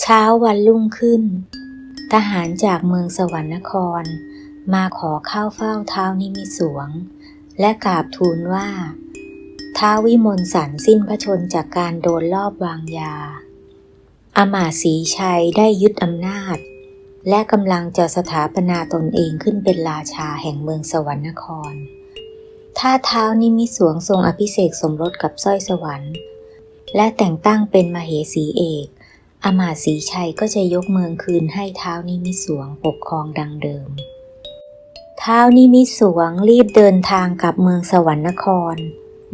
เช้าวันรุ่งขึ้นทหารจากเมืองสวรรณครมาขอเข้าเฝ้าท้าวนิมิตสวงและกราบทูลว่าท้าววิมลสันสิ้นพระชนม์จากการโดนลอบวางยาอมาตย์ศรีชัยได้ยึดอำนาจและกำลังจะสถาปนาตนเองขึ้นเป็นราชาแห่งเมืองสวรรณครถ้าท้าวนิมิตสวงทรงอภิเษกสมรสกับสร้อยสวรรค์และแต่งตั้งเป็นมเหสีเอกอมาตย์ศรีชัยก็จะยกเมืองคืนให้ท้าวนิมิตสวงปกครองดังเดิมท้าวนิมิตสวงรีบเดินทางกลับเมืองสวรรณคร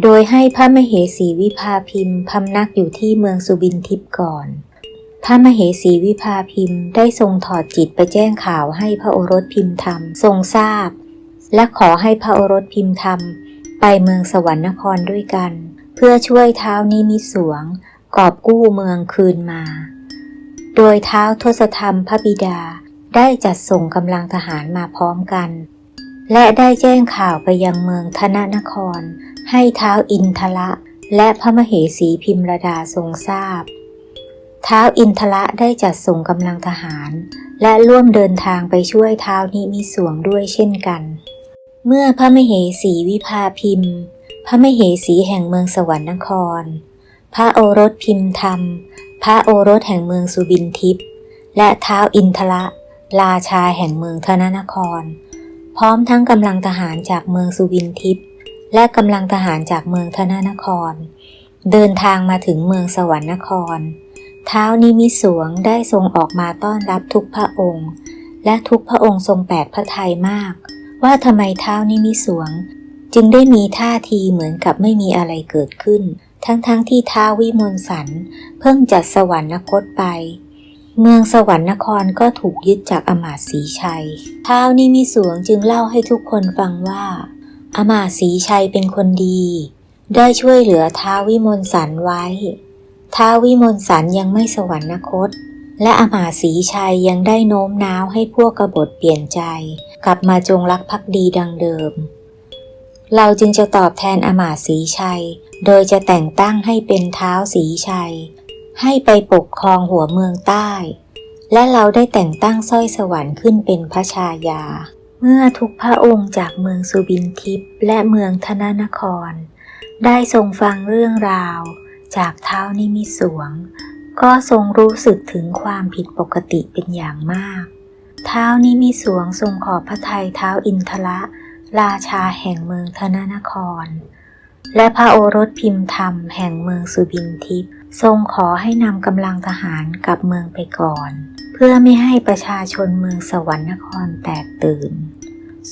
โดยให้พระมเหสีวิภาพิมพ์พำนักอยู่ที่เมืองสุบินทิพย์ก่อนพระมเหสีวิภาพิมพ์ได้ทรงถอดจิตไปแจ้งข่าวให้พระโอรสพิมธรรมทรงทราบและขอให้พระโอรสพิมธรรมไปเมืองสวรรณครด้วยกันเพื่อช่วยท้าวนิมิตสวงกอบกู้เมืองคืนมาโดยท้าวทศธรรมพระบิดาได้จัดส่งกำลังทหารมาพร้อมกันและได้แจ้งข่าวไปยังเมืองธนนครให้ท้าวอินทระและพระมเหสีพิมรดาทรงทราบท้าวอินทระได้จัดส่งกำลังทหารและร่วมเดินทางไปช่วยท้าวนิมิตสวงด้วยเช่นกันเมื่อพระมเหสีวิภาพิมพ์พระมเหสีแห่งเมืองสวรรณครพระโอรสพิมธรรมพระโอรสแห่งเมืองสุบินทิพย์และท้าวอินทระราชาแห่งเมืองธนนครพร้อมทั้งกำลังทหารจากเมืองสุบินทิพย์และกำลังทหารจากเมืองธนนครเดินทางมาถึงเมืองสวรรณครท้าวนิมิตสวงได้ทรงออกมาต้อนรับทุกพระองค์และทุกพระองค์ทรงแปลกพระทัยมากว่าทำไมท้าวนิมิตสวงจึงได้มีท่าทีเหมือนกับไม่มีอะไรเกิดขึ้นทั้งที่ท้าววิมลสันเพิ่งจัดสวรรคตไปเมืองสวรรณครก็ถูกยึดจากอมาตย์ศรีชัยท้าวนิมิตสวงจึงเล่าให้ทุกคนฟังว่าอมาตย์ศรีชัยเป็นคนดีได้ช่วยเหลือท้าววิมลสันไว้ท้าววิมลสันยังไม่สวรรคตและอมาตย์ศรีชัยยังได้โน้มน้าวให้พวกกบฏเปลี่ยนใจกลับมาจงรักภักดีดังเดิมเราจึงจะตอบแทนอมาตย์ศรีชัยโดยจะแต่งตั้งให้เป็นท้าวศรีชัยให้ไปปกครองหัวเมืองใต้และเราได้แต่งตั้งสร้อยสวรรค์ขึ้นเป็นพระชายาเมื่อทุกพระองค์จากเมืองสุบินทิพย์และเมืองธนนครได้ทรงฟังเรื่องราวจากท้าวนิมิตสวงก็ทรงรู้สึกถึงความผิดปกติเป็นอย่างมากท้าวนิมิตสวงทรงขอบพระทัยท้าวอินทระราชาแห่งเมืองธนนครและพระโอรสพิมธรรมแห่งเมืองสุบินทิพย์ทรงขอให้นำกำลังทหารกลับเมืองไปก่อนเพื่อไม่ให้ประชาชนเมืองสวรรณครแตกตื่น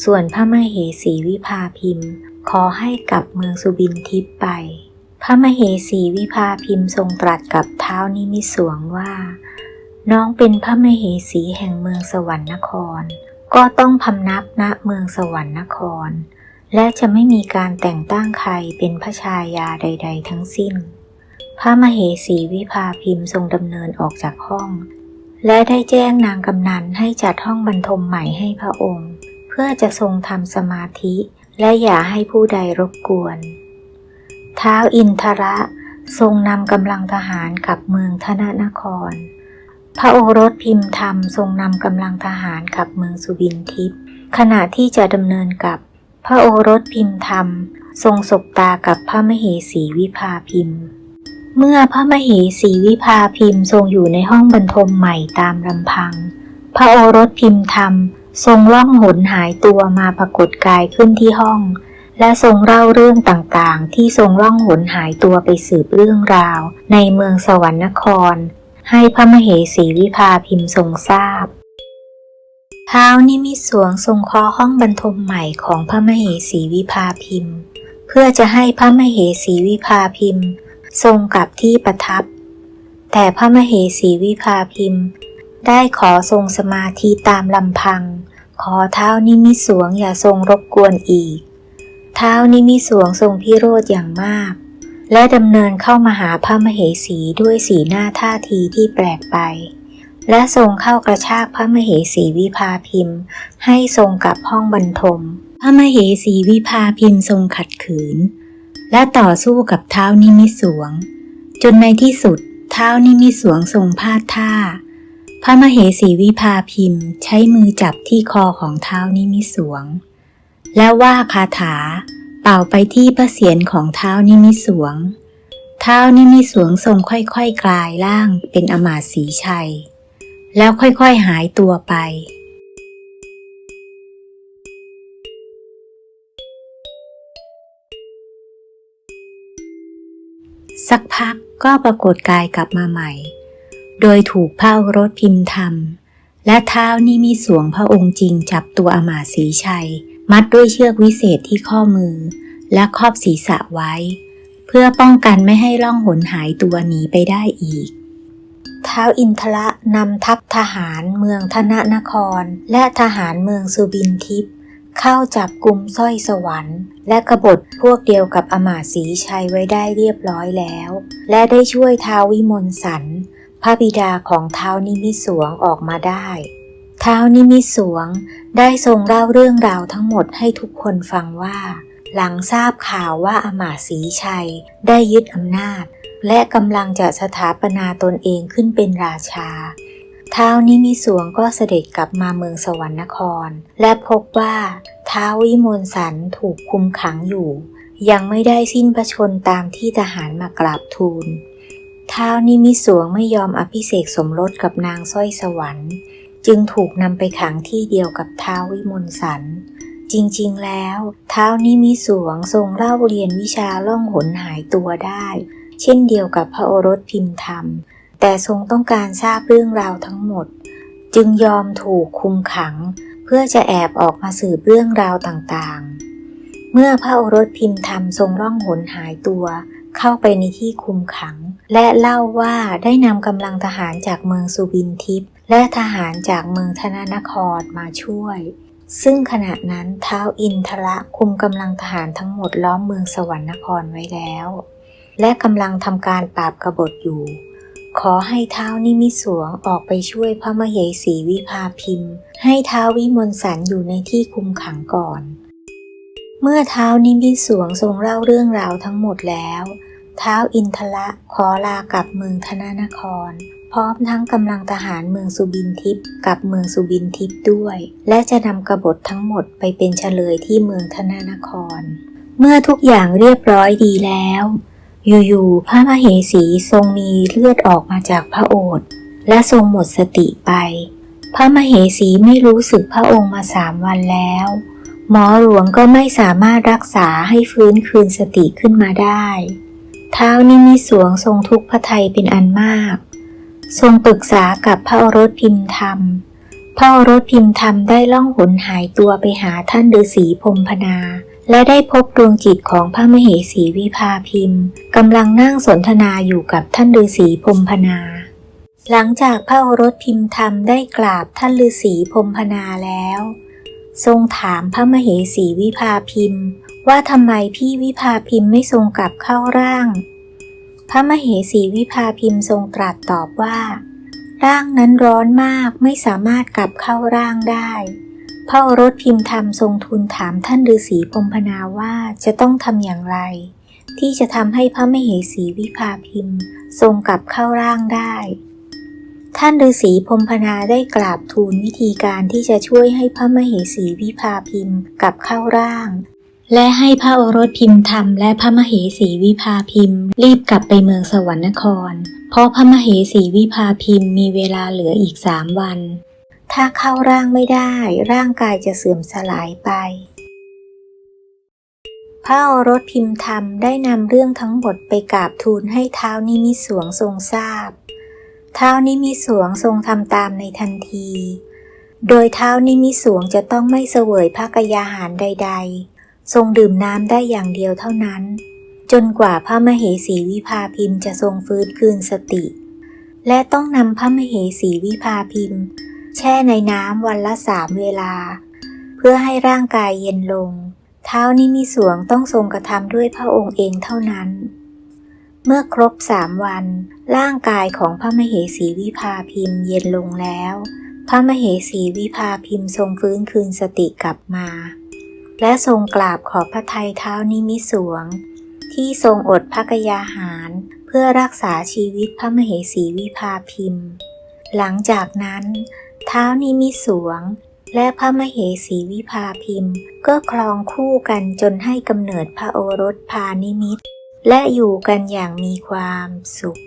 ส่วนพระมเหสีวิภาพิมพ์ขอให้กลับเมืองสุบินทิพย์ไปพระมเหสีวิภาพิมพ์ทรงตรัสกับท้าวนิมิตสวงว่าน้องเป็นพระมเหสีแห่งเมืองสวรรณครก็ต้องพำนักณเมืองสวรรครและจะไม่มีการแต่งตั้งใครเป็นพระชายาใดๆทั้งสิ้นพระมเหสีวิภาพิมพ์ทรงดำเนินออกจากห้องและได้แจ้งนางกำนันให้จัดห้องบรรทมใหม่ให้พระองค์เพื่อจะทรงทำสมาธิและอย่าให้ผู้ใดรบกวนท้าวอินทระทรงนำกำลังทหารกลับเมืองธนนครพระโอรสพิมธรรมทรงนำกำลังทหารกลับเมืองสุบินทิพย์ขณะที่จะดำเนินกลับพระโอรสพิมธรรมทรงสบตากับพระมเหสีวิภาพิมพ์เมื่อพระมเหสีวิภาพิมพ์ทรงอยู่ในห้องบรรทมใหม่ตามลำพังพระโอรสพิมธรรมทรงล่องหนหายตัวมาปรากฏกายขึ้นที่ห้องและทรงเล่าเรื่องต่างๆที่ทรงล่องหนหายตัวไปสืบเรื่องราวในเมืองสวรรครให้พระมเหสีวิภาพิมพ์ทรงทราบท้าวนิมิตสวงทรงเคาะห้องบรรทมใหม่ของพระมเหสีวิภาพิมพ์เพื่อจะให้พระมเหสีวิภาพิมพ์ทรงกลับที่ประทับแต่พระมเหสีวิภาพิมพ์ได้ขอทรงสมาธิตามลำพังขอท้าวนิมิตสวงอย่าทรงรบกวนอีกท้าวนิมิตสวงทรงพิโรธอย่างมากและดำเนินเข้ามาหาพระมเหสีด้วยสีหน้าท่าทีที่แปลกไปและทรงเข้ากระชากพระมเหสีวิภาพิมพ์ให้ทรงกลับห้องบรรทมพระมเหสีวิภาพิมพ์ทรงขัดขืนและต่อสู้กับท้าวนิมิตสวงจนในที่สุดท้าวนิมิตสวงทรงพลาดท่า พระมเหสีวิภาพิมพ์ใช้มือจับที่คอของท้าวนิมิตสวงแล้วว่าคาถาเป่าไปที่พระเศียรของท้าวนิมิตสวงท้าวนิมิตสวงทรงค่อยๆกลายร่างเป็นอมาตย์ศรีชัยแล้วค่อยๆหายตัวไปสักพักก็ปรากฏกายกลับมาใหม่โดยถูกพระโอรสพิมพ์ธรรมและท้าวนิมิตสวงพระองค์จริงจับตัวอมาตย์ศรีชัยมัดด้วยเชือกวิเศษที่ข้อมือและครอบศีรษะไว้เพื่อป้องกันไม่ให้ล่องหนหายตัวหนีไปได้อีกท้าวอินทระนำทัพทหารเมืองธนนครและทหารเมืองสุบินทิพย์เข้าจับกุมสร้อยสวรรค์และกบฏพวกเดียวกับอมาตย์ศรีชัยไว้ได้เรียบร้อยแล้วและได้ช่วยท้าววิมลสันพระบิดาของท้าวนิมิตสวงออกมาได้ท้าวนิมิตสวงได้ทรงเล่าเรื่องราวทั้งหมดให้ทุกคนฟังว่าหลังทราบข่าวว่าอมาตย์ศรีชัยได้ยึดอำนาจและกำลังจะสถาปนาตนเองขึ้นเป็นราชาท้าวนิมิตสวงก็เสด็จกลับมาเมืองสวรรณครและพบว่าท้าววิมลสันถูกคุมขังอยู่ยังไม่ได้สิ้นพระชนม์ตามที่ทหารมากราบทูลท้าวนิมิตสวงไม่ยอมอภิเษกสมรสกับนางสร้อยสวรรค์จึงถูกนำไปขังที่เดียวกับท้าววิมลสันจริงๆแล้วท้าวนิมิตสวงทรงเล่าเรียนวิชาล่องหนหายตัวได้เช่นเดียวกับพระโอรสพิมพ์ธรรมแต่ทรงต้องการทราบเรื่องราวทั้งหมดจึงยอมถูกคุมขังเพื่อจะแอบออกมาสืบเรื่องราวต่างๆเมื่อพระโอรสพิมพ์ธรรมทรงล่องหนหายตัวเข้าไปในที่คุมขังและเล่าว่าได้นำกำลังทหารจากเมืองสุบินทิพย์และทหารจากเมืองธนนครมาช่วยซึ่งขณะนั้นท้าวอินทระคุมกำลังทหารทั้งหมดล้อมเมืองสวรรณครไว้แล้วและกำลังทำการปราบกบฏอยู่ขอให้ท้าวนิมิตสวงออกไปช่วยพระมเหสีวิภาพิมพ์ให้ท้าววิมลสันอยู่ในที่คุมขังก่อนเมื่อท้าวนิมิตสวงทรงเล่าเรื่องราวทั้งหมดแล้วท้าวอินทระขอลากลับเมืองธนนครพร้อมทั้งกำลังทหารเมืองสุบินทิพย์กับเมืองสุบินทิพย์ด้วยและจะนำกบฏทั้งหมดไปเป็นเฉลยที่เมืองธนนครเมื่อทุกอย่างเรียบร้อยดีแล้วอยู่ๆพระมเหสีทรงมีเลือดออกมาจากพระโอษฐ์และทรงหมดสติไปพระมเหสีไม่รู้สึกพระองค์มา3 วันแล้วหมอหลวงก็ไม่สามารถรักษาให้ฟื้นคืนสติขึ้นมาได้ท้าวนิมิตสวงทรงทุกข์พระทัยเป็นอันมากทรงปรึกษากับพระโอรสพิมพ์ธรรมพระโอรสพิมพ์ธรรมได้ล่องหนหายตัวไปหาท่านฤาษีพรหมพนาและได้พบดวงจิตของพระมเหสีวิภาพิมพ์กำลังนั่งสนทนาอยู่กับท่านฤาษีพรหมพนาหลังจากพระโอรสพิมพ์ธรรมได้กราบท่านฤาษีพรหมพนาแล้วทรงถามพระมเหสีวิภาพิมพ์ว่าทำไมพี่วิภาพิมพ์ไม่ทรงกลับเข้าร่างพระมเหสีวิภาพิมพ์ทรงตรัสตอบว่าร่างนั้นร้อนมากไม่สามารถกลับเข้าร่างได้พระโอรสพิมพ์ธรรมทรงทูลถามท่านฤาษีพรหมพนาว่าจะต้องทำอย่างไรที่จะทำให้พระมเหสีวิภาพิมพ์ทรงกลับเข้าร่างได้ท่านฤาษีพรหมพนาได้กราบทูลวิธีการที่จะช่วยให้พระมเหสีวิภาพิมพ์กลับเข้าร่างและให้พระโอรสพิมพ์ธรรมและพระมเหสีวิภาพิมพ์รีบกลับไปเมืองสวรรณครเพราะพระมเหสีวิภาพิมพ์มีเวลาเหลืออีก3 วันถ้าเข้าร่างไม่ได้ร่างกายจะเสื่อมสลายไปพระโอรสพิมพ์ธรรมได้นำเรื่องทั้งหมดไปกราบทูลให้ท้าวนิมิตสวงทรงทราบท้าวนิมิตสวงทรงทำตามในทันทีโดยท้าวนิมิตสวงจะต้องไม่เสวยภักยาหารใดๆทรงดื่มน้ำได้อย่างเดียวเท่านั้นจนกว่าพระมเหสีวิภาพิมพ์จะทรงฟื้นคืนสติและต้องนำพระมเหสีวิภาพิมพ์แช่ในน้ำวันละ3 เวลาเพื่อให้ร่างกายเย็นลงท้าวนิมิตสวงต้องทรงกระทำด้วยพระองค์เองเท่านั้นเมื่อครบ3 วันร่างกายของพระมเหสีวิภาพิมพ์เย็นลงแล้วพระมเหสีวิภาพิมพ์ทรงฟื้นคืนสติกลับมาและทรงกราบขอบพระทัยท้าวนิมิตสวงที่ทรงอดภักยาหารเพื่อรักษาชีวิตพระมเหสีวิภาพิมพ์ หลังจากนั้นท้าวนิมิตสวงและพระมเหสีวิภาพิมพ์ก็ครองคู่กันจนให้กำเนิดพระโอรสพานิมิตรและอยู่กันอย่างมีความสุข